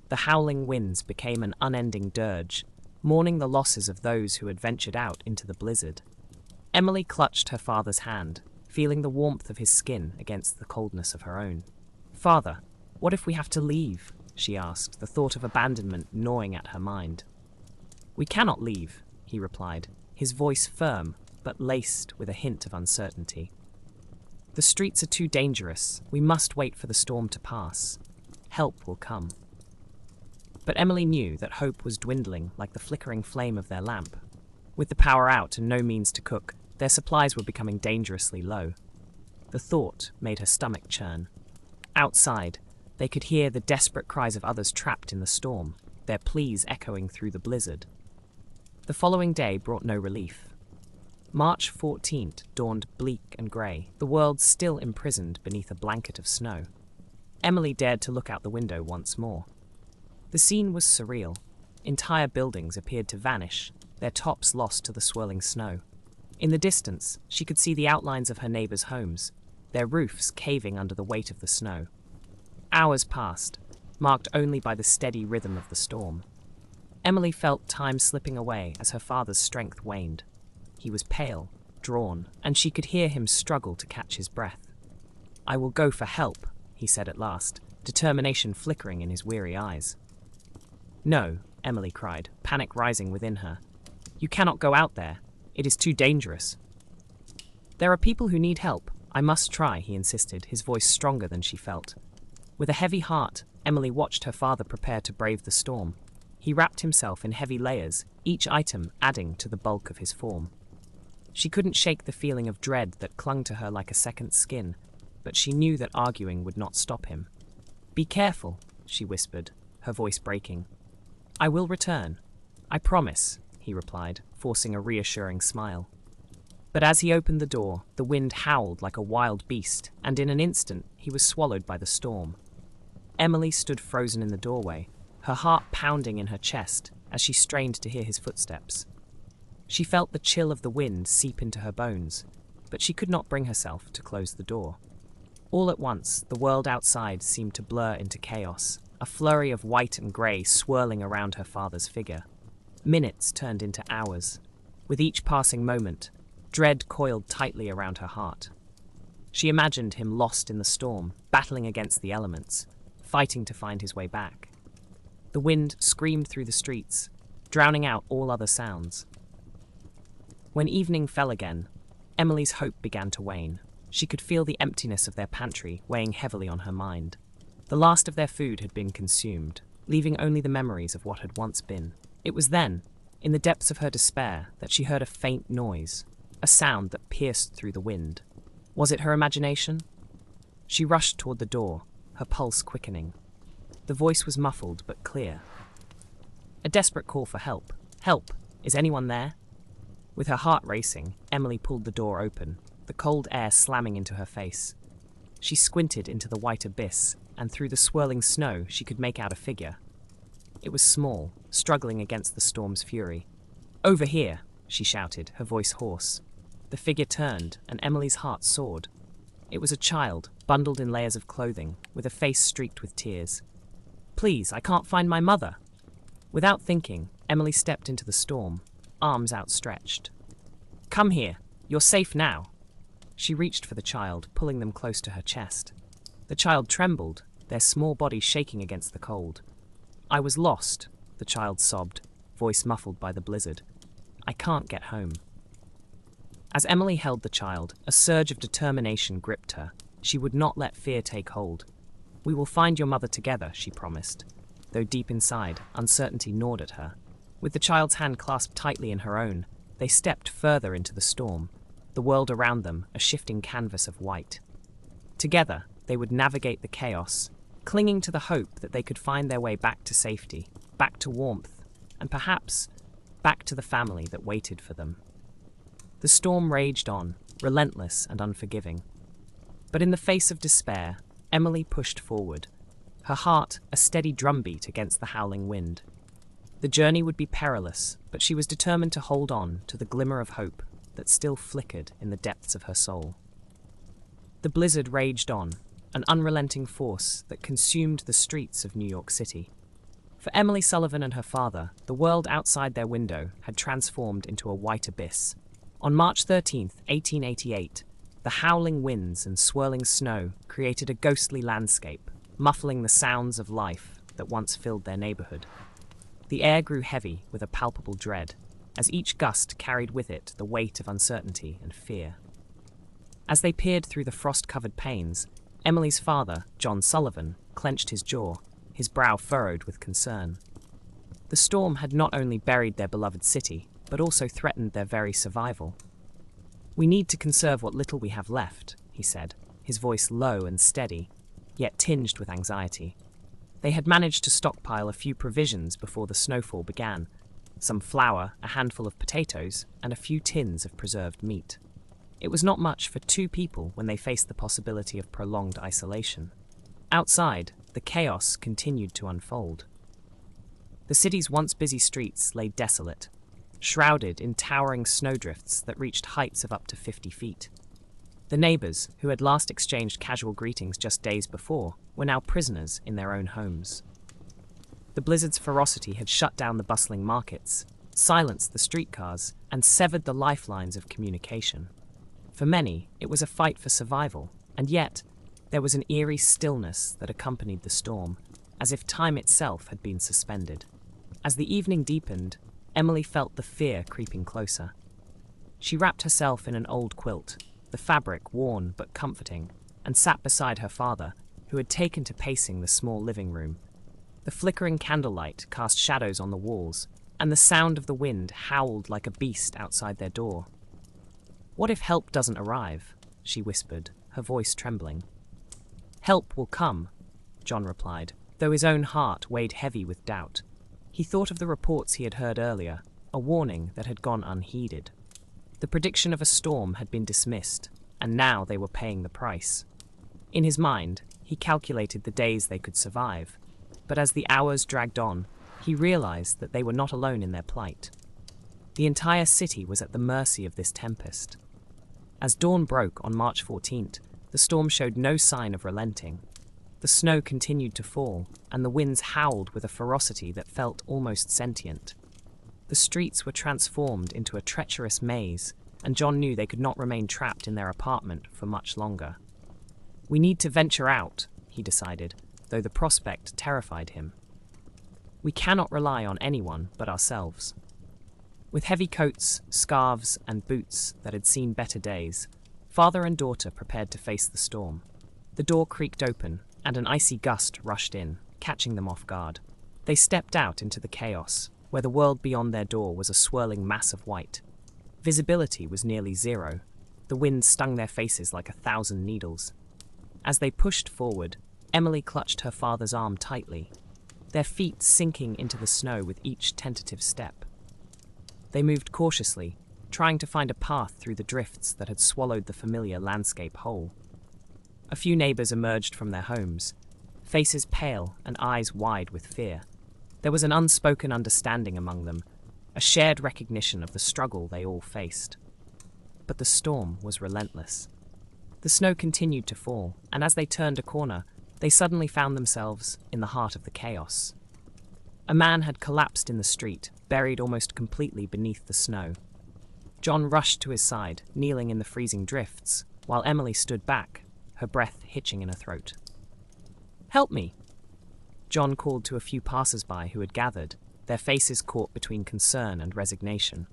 The howling winds became an unending dirge, mourning the losses of those who had ventured out into the blizzard. Emily clutched her father's hand, feeling the warmth of his skin against the coldness of her own. "Father, what if we have to leave?" she asked, the thought of abandonment gnawing at her mind. "We cannot leave," he replied, his voice firm but laced with a hint of uncertainty. "The streets are too dangerous. We must wait for the storm to pass. Help will come." But Emily knew that hope was dwindling like the flickering flame of their lamp. With the power out and no means to cook, their supplies were becoming dangerously low. The thought made her stomach churn. Outside, they could hear the desperate cries of others trapped in the storm, their pleas echoing through the blizzard. The following day brought no relief. March 14th dawned bleak and grey, the world still imprisoned beneath a blanket of snow. Emily dared to look out the window once more. The scene was surreal. Entire buildings appeared to vanish, their tops lost to the swirling snow. In the distance, she could see the outlines of her neighbors' homes, their roofs caving under the weight of the snow. Hours passed, marked only by the steady rhythm of the storm. Emily felt time slipping away as her father's strength waned. He was pale, drawn, and she could hear him struggle to catch his breath. "I will go for help," he said at last, determination flickering in his weary eyes. "No," Emily cried, panic rising within her. "You cannot go out there. It is too dangerous." "There are people who need help. I must try," he insisted, his voice stronger than she felt. With a heavy heart, Emily watched her father prepare to brave the storm. He wrapped himself in heavy layers, each item adding to the bulk of his form. She couldn't shake the feeling of dread that clung to her like a second skin, but she knew that arguing would not stop him. "Be careful," she whispered, her voice breaking. "I will return. I promise," he replied, forcing a reassuring smile. But as he opened the door, the wind howled like a wild beast, and in an instant he was swallowed by the storm. Emily stood frozen in the doorway, her heart pounding in her chest as she strained to hear his footsteps. She felt the chill of the wind seep into her bones, but she could not bring herself to close the door. All at once, the world outside seemed to blur into chaos, a flurry of white and grey swirling around her father's figure. Minutes turned into hours. With each passing moment, dread coiled tightly around her heart. She imagined him lost in the storm, battling against the elements, fighting to find his way back. The wind screamed through the streets, drowning out all other sounds. When evening fell again, Emily's hope began to wane. She could feel the emptiness of their pantry weighing heavily on her mind. The last of their food had been consumed, leaving only the memories of what had once been. It was then, in the depths of her despair, that she heard a faint noise, a sound that pierced through the wind. Was it her imagination? She rushed toward the door, her pulse quickening. The voice was muffled but clear. A desperate call for help. Help! Is anyone there? With her heart racing, Emily pulled the door open, the cold air slamming into her face. She squinted into the white abyss, and through the swirling snow she could make out a figure. It was small, struggling against the storm's fury. "Over here!" she shouted, her voice hoarse. The figure turned, and Emily's heart soared. It was a child, bundled in layers of clothing, with a face streaked with tears. "Please, I can't find my mother!" Without thinking, Emily stepped into the storm, arms outstretched. "Come here! You're safe now!" She reached for the child, pulling them close to her chest. The child trembled, their small body shaking against the cold. "I was lost," the child sobbed, voice muffled by the blizzard. "I can't get home." As Emily held the child, a surge of determination gripped her. She would not let fear take hold. "We will find your mother together," she promised, though deep inside, uncertainty gnawed at her. With the child's hand clasped tightly in her own, they stepped further into the storm, the world around them a shifting canvas of white. Together, they would navigate the chaos, clinging to the hope that they could find their way back to safety, back to warmth, and perhaps back to the family that waited for them. The storm raged on, relentless and unforgiving. But in the face of despair, Emily pushed forward, her heart a steady drumbeat against the howling wind. The journey would be perilous, but she was determined to hold on to the glimmer of hope that still flickered in the depths of her soul. The blizzard raged on, an unrelenting force that consumed the streets of New York City. For Emily Sullivan and her father, the world outside their window had transformed into a white abyss. On March 13th, 1888, the howling winds and swirling snow created a ghostly landscape, muffling the sounds of life that once filled their neighborhood. The air grew heavy with a palpable dread, as each gust carried with it the weight of uncertainty and fear. As they peered through the frost-covered panes, Emily's father, John Sullivan, clenched his jaw, his brow furrowed with concern. The storm had not only buried their beloved city, but also threatened their very survival. "We need to conserve what little we have left," he said, his voice low and steady, yet tinged with anxiety. They had managed to stockpile a few provisions before the snowfall began, some flour, a handful of potatoes, and a few tins of preserved meat. It was not much for two people when they faced the possibility of prolonged isolation. Outside, the chaos continued to unfold. The city's once busy streets lay desolate, shrouded in towering snowdrifts that reached heights of up to 50 feet. The neighbors, who had last exchanged casual greetings just days before, were now prisoners in their own homes. The blizzard's ferocity had shut down the bustling markets, silenced the streetcars, and severed the lifelines of communication. For many, it was a fight for survival, and yet there was an eerie stillness that accompanied the storm, as if time itself had been suspended. As the evening deepened, Emily felt the fear creeping closer. She wrapped herself in an old quilt, the fabric worn but comforting, and sat beside her father, who had taken to pacing the small living room. The flickering candlelight cast shadows on the walls, and the sound of the wind howled like a beast outside their door. "What if help doesn't arrive?" she whispered, her voice trembling. "Help will come," John replied, though his own heart weighed heavy with doubt. He thought of the reports he had heard earlier, a warning that had gone unheeded. The prediction of a storm had been dismissed, and now they were paying the price. In his mind, he calculated the days they could survive. But as the hours dragged on, he realized that they were not alone in their plight. The entire city was at the mercy of this tempest. As dawn broke on March 14th, the storm showed no sign of relenting. The snow continued to fall, and the winds howled with a ferocity that felt almost sentient. The streets were transformed into a treacherous maze, and John knew they could not remain trapped in their apartment for much longer. "We need to venture out," he decided, though the prospect terrified him. "We cannot rely on anyone but ourselves." With heavy coats, scarves, and boots that had seen better days, father and daughter prepared to face the storm. The door creaked open, and an icy gust rushed in, catching them off guard. They stepped out into the chaos, where the world beyond their door was a swirling mass of white. Visibility was nearly zero. The wind stung their faces like 1,000 needles. As they pushed forward, Emily clutched her father's arm tightly, their feet sinking into the snow with each tentative step. They moved cautiously, trying to find a path through the drifts that had swallowed the familiar landscape whole. A few neighbors emerged from their homes, faces pale and eyes wide with fear. There was an unspoken understanding among them, a shared recognition of the struggle they all faced. But the storm was relentless. The snow continued to fall, and as they turned a corner, they suddenly found themselves in the heart of the chaos. A man had collapsed in the street, buried almost completely beneath the snow. John rushed to his side, kneeling in the freezing drifts, while Emily stood back, her breath hitching in her throat. "Help me!" John called to a few passers-by who had gathered, their faces caught between concern and resignation.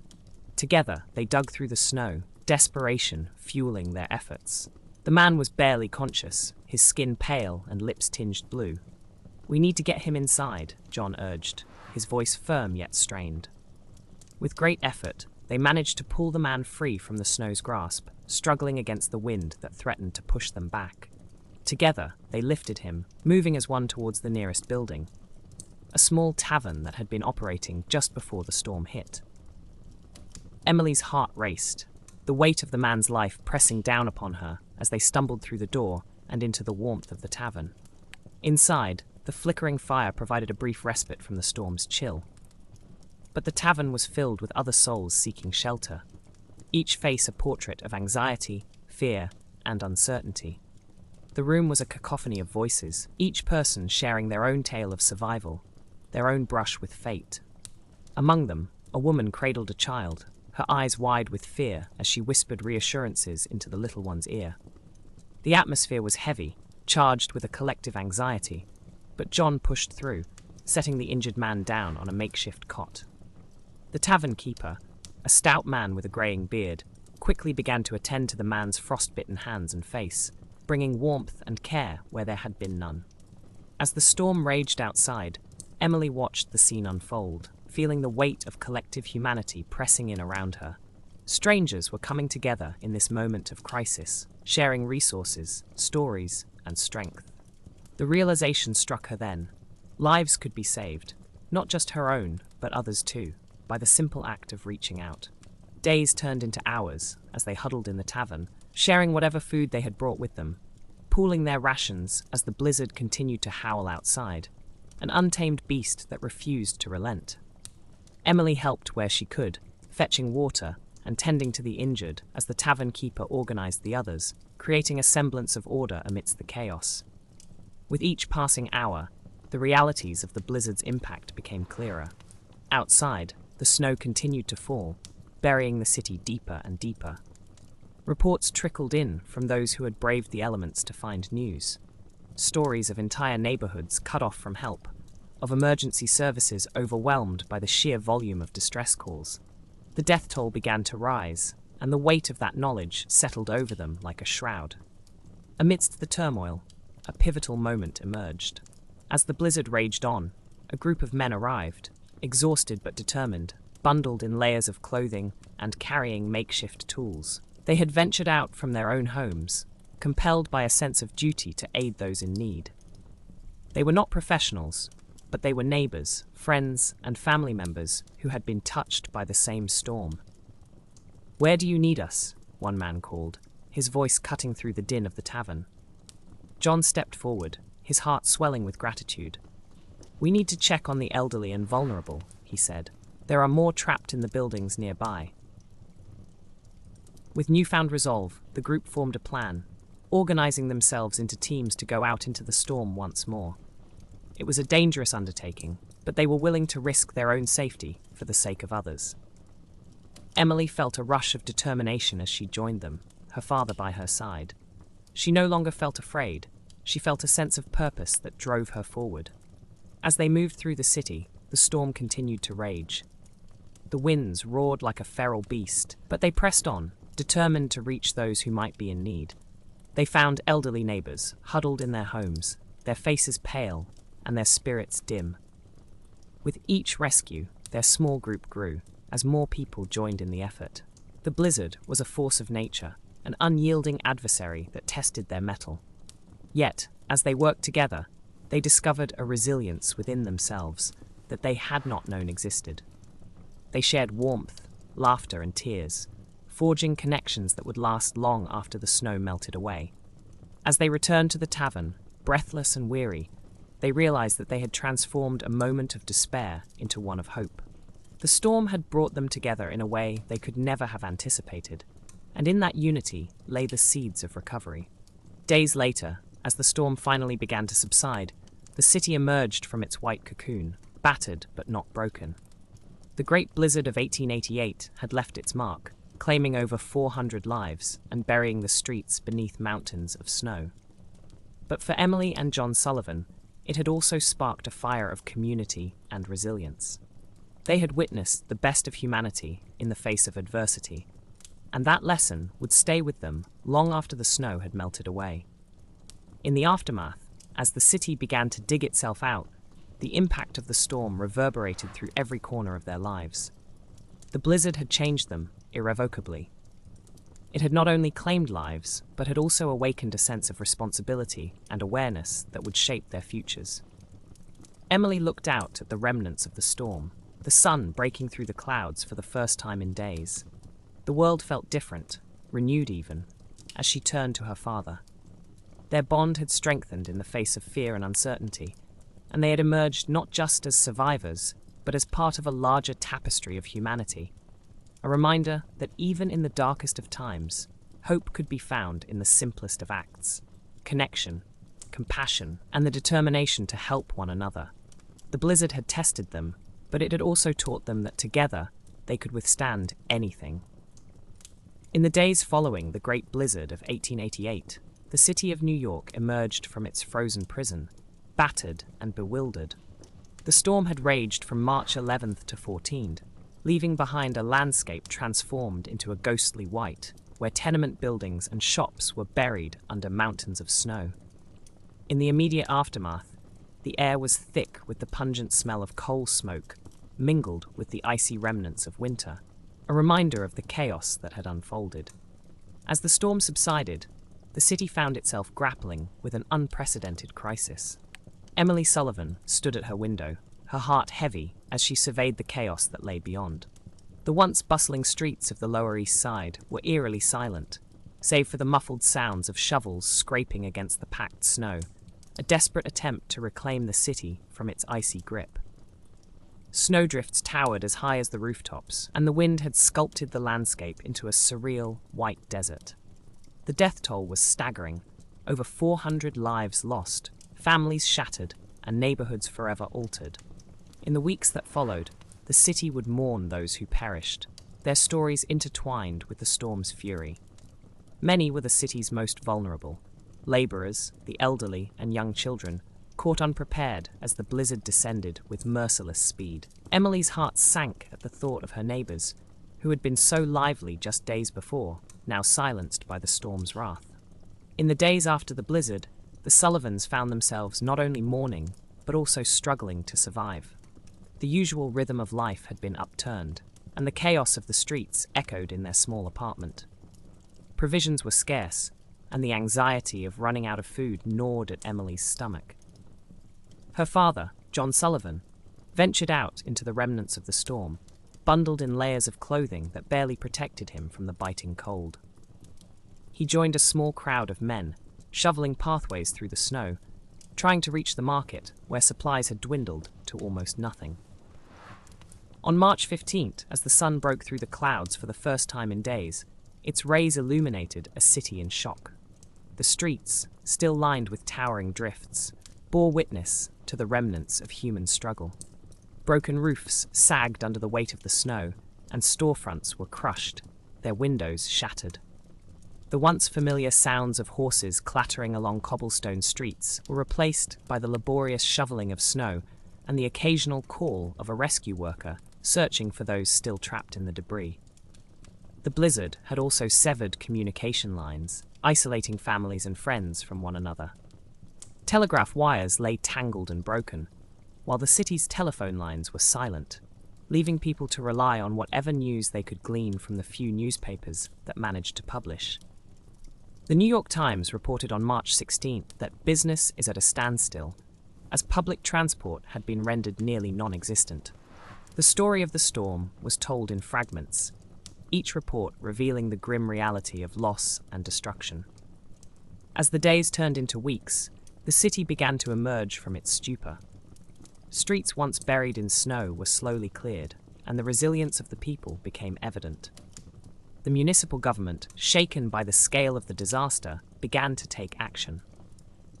Together, they dug through the snow, desperation fueling their efforts. The man was barely conscious, his skin pale and lips tinged blue. "We need to get him inside," John urged, his voice firm yet strained. With great effort, they managed to pull the man free from the snow's grasp, struggling against the wind that threatened to push them back. Together, they lifted him, moving as one towards the nearest building, a small tavern that had been operating just before the storm hit. Emily's heart raced, the weight of the man's life pressing down upon her as they stumbled through the door and into the warmth of the tavern. Inside, the flickering fire provided a brief respite from the storm's chill. But the tavern was filled with other souls seeking shelter, each face a portrait of anxiety, fear, and uncertainty. The room was a cacophony of voices, each person sharing their own tale of survival, their own brush with fate. Among them, a woman cradled a child, her eyes wide with fear as she whispered reassurances into the little one's ear. The atmosphere was heavy, charged with a collective anxiety, but John pushed through, setting the injured man down on a makeshift cot. The tavern keeper, a stout man with a greying beard, quickly began to attend to the man's frostbitten hands and face, bringing warmth and care where there had been none. As the storm raged outside, Emily watched the scene unfold, feeling the weight of collective humanity pressing in around her. Strangers were coming together in this moment of crisis, sharing resources, stories, and strength. The realization struck her then. Lives could be saved, not just her own, but others too, by the simple act of reaching out. Days turned into hours as they huddled in the tavern, sharing whatever food they had brought with them, pooling their rations as the blizzard continued to howl outside, an untamed beast that refused to relent. Emily helped where she could, fetching water and tending to the injured as the tavern keeper organized the others, creating a semblance of order amidst the chaos. With each passing hour, the realities of the blizzard's impact became clearer. Outside, the snow continued to fall, burying the city deeper and deeper. Reports trickled in from those who had braved the elements to find news. Stories of entire neighborhoods cut off from help, of emergency services overwhelmed by the sheer volume of distress calls. The death toll began to rise, and the weight of that knowledge settled over them like a shroud. Amidst the turmoil, a pivotal moment emerged. As the blizzard raged on, a group of men arrived, exhausted but determined, bundled in layers of clothing and carrying makeshift tools. They had ventured out from their own homes, compelled by a sense of duty to aid those in need. They were not professionals, but they were neighbors, friends, and family members who had been touched by the same storm. "Where do you need us?" one man called, his voice cutting through the din of the tavern. John stepped forward, his heart swelling with gratitude. "We need to check on the elderly and vulnerable," he said. "There are more trapped in the buildings nearby." With newfound resolve, the group formed a plan, organizing themselves into teams to go out into the storm once more. It was a dangerous undertaking, but they were willing to risk their own safety for the sake of others. Emily felt a rush of determination as she joined them, her father by her side. She no longer felt afraid. She felt a sense of purpose that drove her forward. As they moved through the city, the storm continued to rage. The winds roared like a feral beast, but they pressed on, determined to reach those who might be in need. They found elderly neighbors, huddled in their homes, their faces pale and their spirits dim. With each rescue, their small group grew, as more people joined in the effort. The blizzard was a force of nature, an unyielding adversary that tested their mettle. Yet, as they worked together, they discovered a resilience within themselves that they had not known existed. They shared warmth, laughter, and tears, forging connections that would last long after the snow melted away. As they returned to the tavern, breathless and weary, they realized that they had transformed a moment of despair into one of hope. The storm had brought them together in a way they could never have anticipated, and in that unity lay the seeds of recovery. Days later, as the storm finally began to subside, the city emerged from its white cocoon, battered but not broken. The Great Blizzard of 1888 had left its mark, claiming over 400 lives and burying the streets beneath mountains of snow. But for Emily and John Sullivan, it had also sparked a fire of community and resilience. They had witnessed the best of humanity in the face of adversity, and that lesson would stay with them long after the snow had melted away. In the aftermath, as the city began to dig itself out, the impact of the storm reverberated through every corner of their lives. The blizzard had changed them irrevocably. It had not only claimed lives, but had also awakened a sense of responsibility and awareness that would shape their futures. Emily looked out at the remnants of the storm, the sun breaking through the clouds for the first time in days. The world felt different, renewed even, as she turned to her father. Their bond had strengthened in the face of fear and uncertainty, and they had emerged not just as survivors, but as part of a larger tapestry of humanity. A reminder that even in the darkest of times, hope could be found in the simplest of acts: connection, compassion, and the determination to help one another. The blizzard had tested them, but it had also taught them that together they could withstand anything. In the days following the Great Blizzard of 1888, the city of New York emerged from its frozen prison, battered and bewildered. The storm had raged from March 11th to 14th, leaving behind a landscape transformed into a ghostly white, where tenement buildings and shops were buried under mountains of snow. In the immediate aftermath, the air was thick with the pungent smell of coal smoke, mingled with the icy remnants of winter, a reminder of the chaos that had unfolded. As the storm subsided, the city found itself grappling with an unprecedented crisis. Emily Sullivan stood at her window, her heart heavy as she surveyed the chaos that lay beyond. The once bustling streets of the Lower East Side were eerily silent, save for the muffled sounds of shovels scraping against the packed snow, a desperate attempt to reclaim the city from its icy grip. Snowdrifts towered as high as the rooftops, and the wind had sculpted the landscape into a surreal, white desert. The death toll was staggering: over 400 lives lost, families shattered, and neighborhoods forever altered. In the weeks that followed, the city would mourn those who perished, their stories intertwined with the storm's fury. Many were the city's most vulnerable: laborers, the elderly, and young children, caught unprepared as the blizzard descended with merciless speed. Emily's heart sank at the thought of her neighbors, who had been so lively just days before, now silenced by the storm's wrath. In the days after the blizzard, the Sullivans found themselves not only mourning, but also struggling to survive. The usual rhythm of life had been upturned, and the chaos of the streets echoed in their small apartment. Provisions were scarce, and the anxiety of running out of food gnawed at Emily's stomach. Her father, John Sullivan, ventured out into the remnants of the storm, bundled in layers of clothing that barely protected him from the biting cold. He joined a small crowd of men, shoveling pathways through the snow, trying to reach the market where supplies had dwindled to almost nothing. On March 15th, as the sun broke through the clouds for the first time in days, its rays illuminated a city in shock. The streets, still lined with towering drifts, bore witness to the remnants of human struggle. Broken roofs sagged under the weight of the snow, and storefronts were crushed, their windows shattered. The once familiar sounds of horses clattering along cobblestone streets were replaced by the laborious shoveling of snow and the occasional call of a rescue worker searching for those still trapped in the debris. The blizzard had also severed communication lines, isolating families and friends from one another. Telegraph wires lay tangled and broken, while the city's telephone lines were silent, leaving people to rely on whatever news they could glean from the few newspapers that managed to publish. The New York Times reported on March 16th that business is at a standstill, as public transport had been rendered nearly non-existent. The story of the storm was told in fragments, each report revealing the grim reality of loss and destruction. As the days turned into weeks, the city began to emerge from its stupor. Streets once buried in snow were slowly cleared, and the resilience of the people became evident. The municipal government, shaken by the scale of the disaster, began to take action.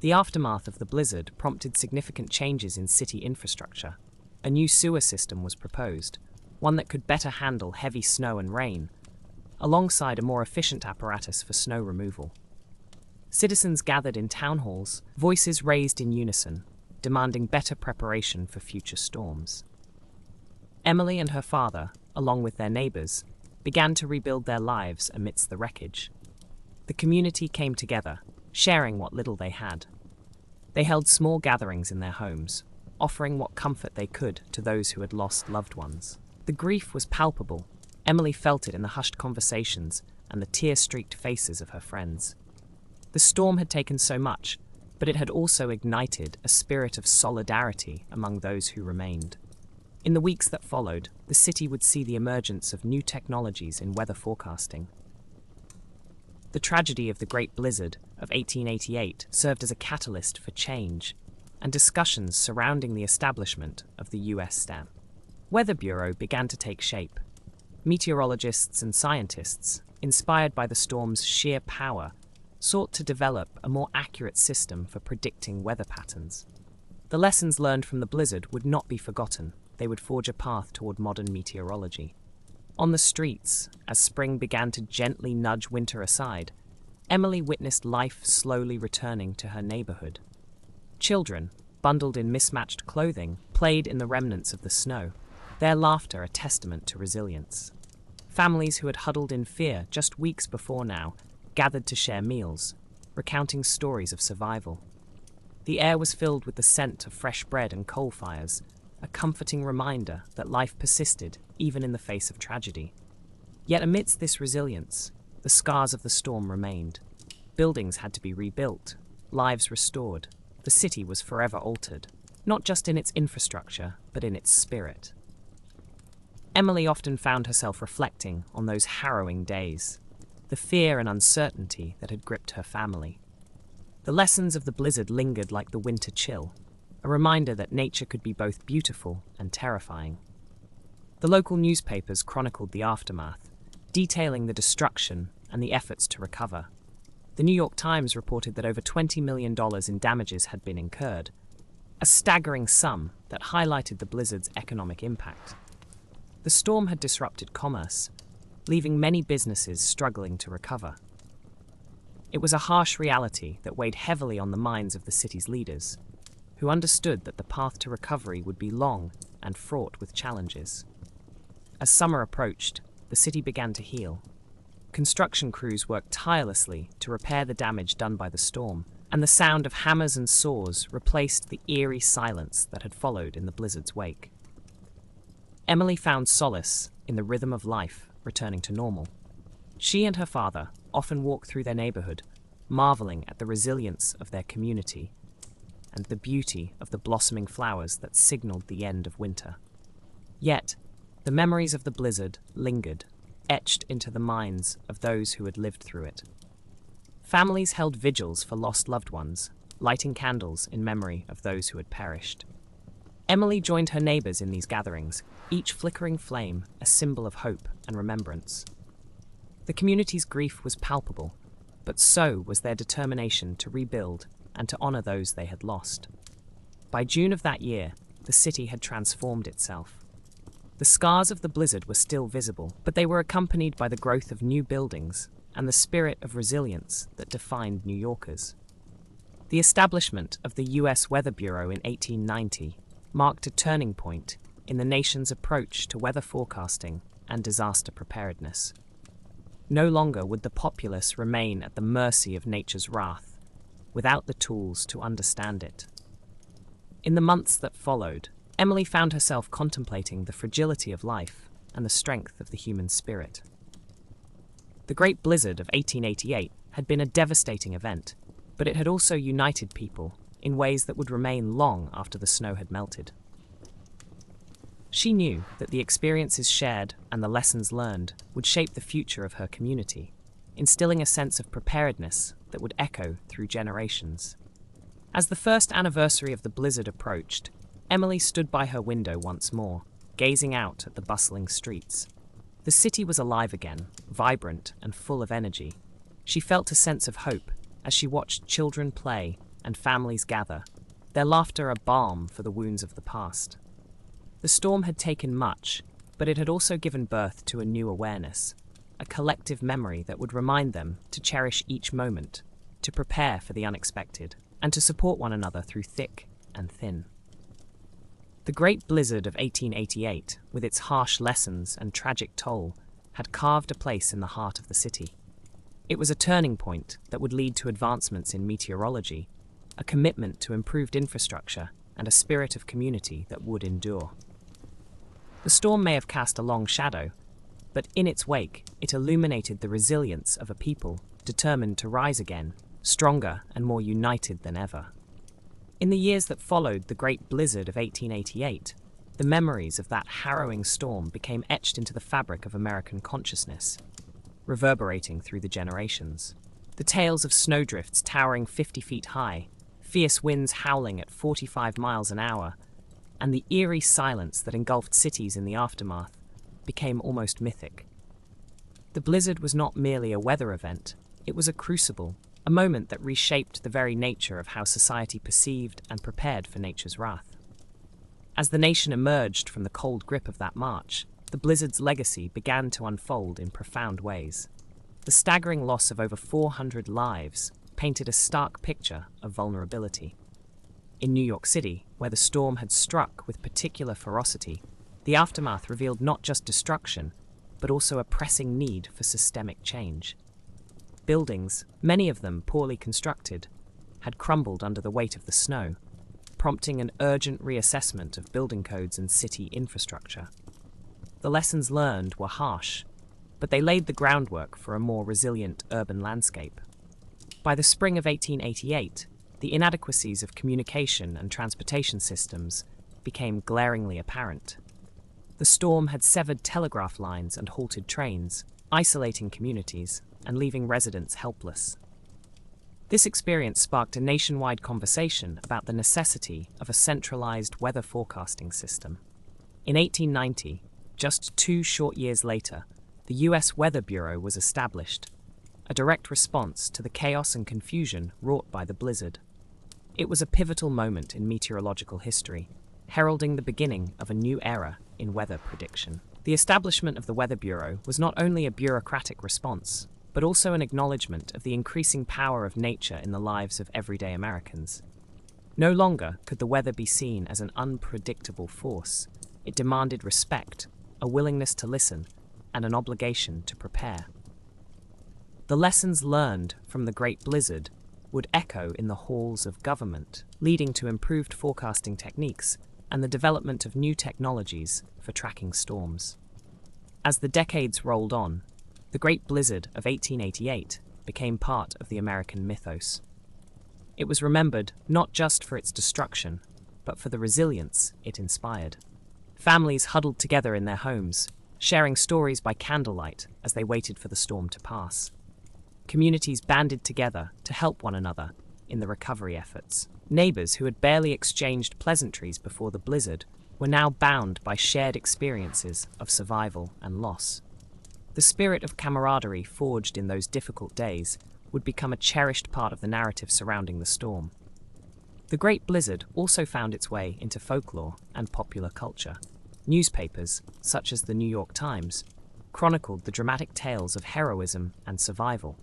The aftermath of the blizzard prompted significant changes in city infrastructure. A new sewer system was proposed, one that could better handle heavy snow and rain, alongside a more efficient apparatus for snow removal. Citizens gathered in town halls, voices raised in unison, demanding better preparation for future storms. Emily and her father, along with their neighbors, began to rebuild their lives amidst the wreckage. The community came together, sharing what little they had. They held small gatherings in their homes, offering what comfort they could to those who had lost loved ones. The grief was palpable. Emily felt it in the hushed conversations and the tear-streaked faces of her friends. The storm had taken so much, but it had also ignited a spirit of solidarity among those who remained. In the weeks that followed, the city would see the emergence of new technologies in weather forecasting. The tragedy of the Great Blizzard of 1888 served as a catalyst for change and discussions surrounding the establishment of the U.S. stamp. Weather Bureau began to take shape. Meteorologists and scientists, inspired by the storm's sheer power, sought to develop a more accurate system for predicting weather patterns. The lessons learned from the blizzard would not be forgotten. They would forge a path toward modern meteorology. On the streets, as spring began to gently nudge winter aside, Emily witnessed life slowly returning to her neighborhood. Children, bundled in mismatched clothing, played in the remnants of the snow, their laughter a testament to resilience. Families who had huddled in fear just weeks before now gathered to share meals, recounting stories of survival. The air was filled with the scent of fresh bread and coal fires, a comforting reminder that life persisted even in the face of tragedy. Yet amidst this resilience, the scars of the storm remained. Buildings had to be rebuilt, lives restored. The city was forever altered, not just in its infrastructure, but in its spirit. Emily often found herself reflecting on those harrowing days, the fear and uncertainty that had gripped her family. The lessons of the blizzard lingered like the winter chill, a reminder that nature could be both beautiful and terrifying. The local newspapers chronicled the aftermath, detailing the destruction and the efforts to recover. The New York Times reported that over $20 million in damages had been incurred, a staggering sum that highlighted the blizzard's economic impact. The storm had disrupted commerce, leaving many businesses struggling to recover. It was a harsh reality that weighed heavily on the minds of the city's leaders, who understood that the path to recovery would be long and fraught with challenges. As summer approached, the city began to heal. Construction crews worked tirelessly to repair the damage done by the storm, and the sound of hammers and saws replaced the eerie silence that had followed in the blizzard's wake. Emily found solace in the rhythm of life returning to normal. She and her father often walked through their neighborhood, marveling at the resilience of their community and the beauty of the blossoming flowers that signaled the end of winter. Yet, the memories of the blizzard lingered, etched into the minds of those who had lived through it. Families held vigils for lost loved ones, lighting candles in memory of those who had perished. Emily joined her neighbors in these gatherings, each flickering flame a symbol of hope and remembrance. The community's grief was palpable, but so was their determination to rebuild and to honor those they had lost. By June of that year, the city had transformed itself. The scars of the blizzard were still visible, but they were accompanied by the growth of new buildings and the spirit of resilience that defined New Yorkers. The establishment of the U.S. Weather Bureau in 1890 marked a turning point in the nation's approach to weather forecasting and disaster preparedness. No longer would the populace remain at the mercy of nature's wrath, without the tools to understand it. In the months that followed, Emily found herself contemplating the fragility of life and the strength of the human spirit. The Great Blizzard of 1888 had been a devastating event, but it had also united people in ways that would remain long after the snow had melted. She knew that the experiences shared and the lessons learned would shape the future of her community, instilling a sense of preparedness that would echo through generations. As the first anniversary of the blizzard approached, Emily stood by her window once more, gazing out at the bustling streets. The city was alive again, vibrant and full of energy. She felt a sense of hope as she watched children play and families gather, their laughter a balm for the wounds of the past. The storm had taken much, but it had also given birth to a new awareness, a collective memory that would remind them to cherish each moment, to prepare for the unexpected, and to support one another through thick and thin. The Great Blizzard of 1888, with its harsh lessons and tragic toll, had carved a place in the heart of the city. It was a turning point that would lead to advancements in meteorology, a commitment to improved infrastructure, and a spirit of community that would endure. The storm may have cast a long shadow, but in its wake, it illuminated the resilience of a people determined to rise again, stronger and more united than ever. In the years that followed the Great Blizzard of 1888, the memories of that harrowing storm became etched into the fabric of American consciousness, reverberating through the generations. The tales of snowdrifts towering 50 feet high, fierce winds howling at 45 miles an hour, and the eerie silence that engulfed cities in the aftermath became almost mythic. The blizzard was not merely a weather event, it was a crucible, a moment that reshaped the very nature of how society perceived and prepared for nature's wrath. As the nation emerged from the cold grip of that March, the blizzard's legacy began to unfold in profound ways. The staggering loss of over 400 lives painted a stark picture of vulnerability. In New York City, where the storm had struck with particular ferocity, the aftermath revealed not just destruction, but also a pressing need for systemic change. Buildings, many of them poorly constructed, had crumbled under the weight of the snow, prompting an urgent reassessment of building codes and city infrastructure. The lessons learned were harsh, but they laid the groundwork for a more resilient urban landscape. By the spring of 1888, the inadequacies of communication and transportation systems became glaringly apparent. The storm had severed telegraph lines and halted trains, isolating communities and leaving residents helpless. This experience sparked a nationwide conversation about the necessity of a centralized weather forecasting system. In 1890, just 2 short years later, the U.S. Weather Bureau was established, a direct response to the chaos and confusion wrought by the blizzard. It was a pivotal moment in meteorological history, heralding the beginning of a new era in weather prediction. The establishment of the Weather Bureau was not only a bureaucratic response, but also an acknowledgement of the increasing power of nature in the lives of everyday Americans. No longer could the weather be seen as an unpredictable force. It demanded respect, a willingness to listen, and an obligation to prepare. The lessons learned from the Great Blizzard would echo in the halls of government, leading to improved forecasting techniques and the development of new technologies for tracking storms. As the decades rolled on, the Great Blizzard of 1888 became part of the American mythos. It was remembered not just for its destruction, but for the resilience it inspired. Families huddled together in their homes, sharing stories by candlelight as they waited for the storm to pass. Communities banded together to help one another, in the recovery efforts. Neighbors who had barely exchanged pleasantries before the blizzard were now bound by shared experiences of survival and loss. The spirit of camaraderie forged in those difficult days would become a cherished part of the narrative surrounding the storm. The Great Blizzard also found its way into folklore and popular culture. Newspapers, such as the New York Times, chronicled the dramatic tales of heroism and survival.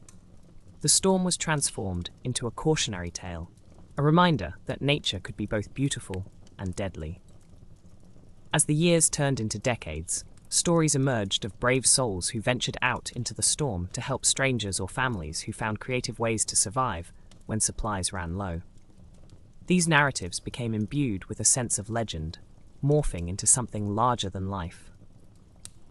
The storm was transformed into a cautionary tale, a reminder that nature could be both beautiful and deadly. As the years turned into decades, stories emerged of brave souls who ventured out into the storm to help strangers or families who found creative ways to survive when supplies ran low. These narratives became imbued with a sense of legend, morphing into something larger than life.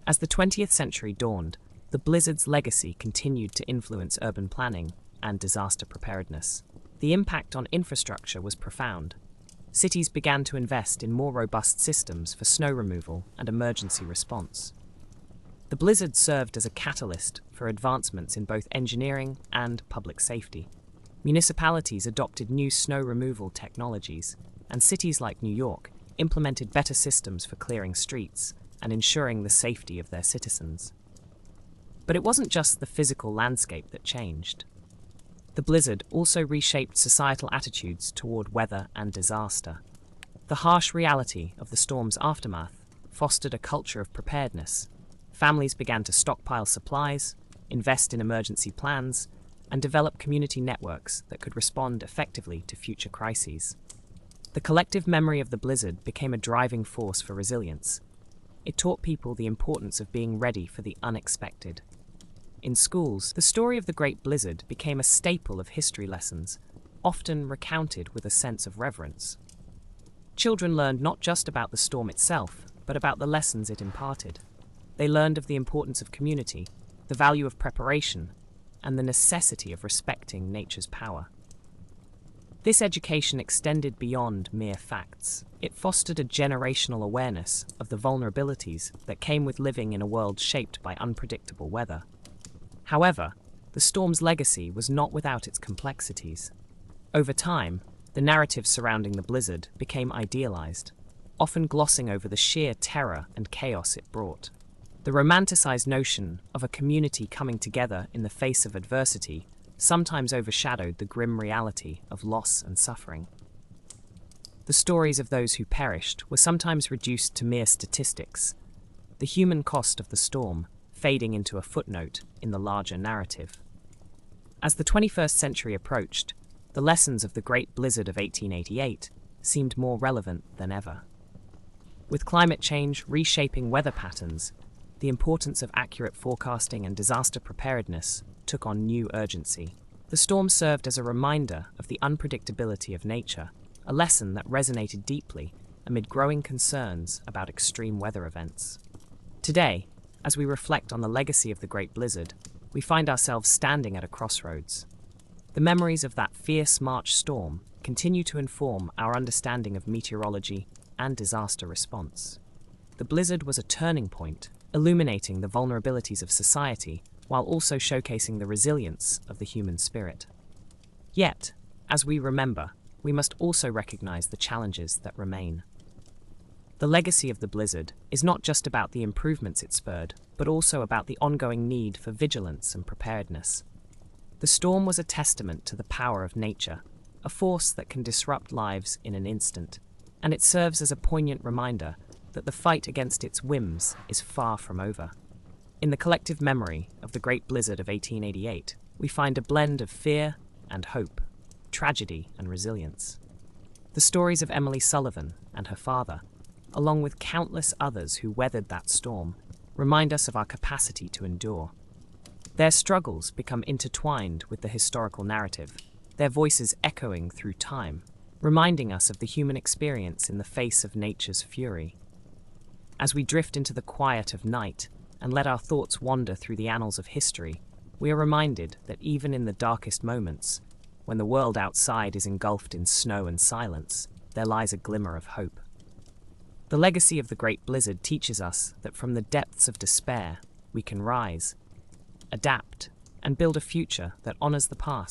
As the 20th century dawned, the blizzard's legacy continued to influence urban planning and disaster preparedness. The impact on infrastructure was profound. Cities began to invest in more robust systems for snow removal and emergency response. The blizzard served as a catalyst for advancements in both engineering and public safety. Municipalities adopted new snow removal technologies, and cities like New York implemented better systems for clearing streets and ensuring the safety of their citizens. But it wasn't just the physical landscape that changed. The blizzard also reshaped societal attitudes toward weather and disaster. The harsh reality of the storm's aftermath fostered a culture of preparedness. Families began to stockpile supplies, invest in emergency plans, and develop community networks that could respond effectively to future crises. The collective memory of the blizzard became a driving force for resilience. It taught people the importance of being ready for the unexpected. In schools, the story of the Great Blizzard became a staple of history lessons, often recounted with a sense of reverence. Children learned not just about the storm itself, but about the lessons it imparted. They learned of the importance of community, the value of preparation, and the necessity of respecting nature's power. This education extended beyond mere facts. It fostered a generational awareness of the vulnerabilities that came with living in a world shaped by unpredictable weather. However, the storm's legacy was not without its complexities. Over time, the narrative surrounding the blizzard became idealized, often glossing over the sheer terror and chaos it brought. The romanticized notion of a community coming together in the face of adversity sometimes overshadowed the grim reality of loss and suffering. The stories of those who perished were sometimes reduced to mere statistics, the human cost of the storm fading into a footnote in the larger narrative. As the 21st century approached, the lessons of the Great Blizzard of 1888 seemed more relevant than ever. With climate change reshaping weather patterns, the importance of accurate forecasting and disaster preparedness took on new urgency. The storm served as a reminder of the unpredictability of nature, a lesson that resonated deeply amid growing concerns about extreme weather events. Today, as we reflect on the legacy of the Great Blizzard, we find ourselves standing at a crossroads. The memories of that fierce March storm continue to inform our understanding of meteorology and disaster response. The blizzard was a turning point, illuminating the vulnerabilities of society while also showcasing the resilience of the human spirit. Yet, as we remember, we must also recognize the challenges that remain. The legacy of the blizzard is not just about the improvements it spurred, but also about the ongoing need for vigilance and preparedness. The storm was a testament to the power of nature, a force that can disrupt lives in an instant, and it serves as a poignant reminder that the fight against its whims is far from over. In the collective memory of the Great Blizzard of 1888, we find a blend of fear and hope, tragedy and resilience. The stories of Emily Sullivan and her father, along with countless others who weathered that storm, remind us of our capacity to endure. Their struggles become intertwined with the historical narrative, their voices echoing through time, reminding us of the human experience in the face of nature's fury. As we drift into the quiet of night and let our thoughts wander through the annals of history, we are reminded that even in the darkest moments, when the world outside is engulfed in snow and silence, there lies a glimmer of hope. The legacy of the Great Blizzard teaches us that from the depths of despair, we can rise, adapt, and build a future that honors the past.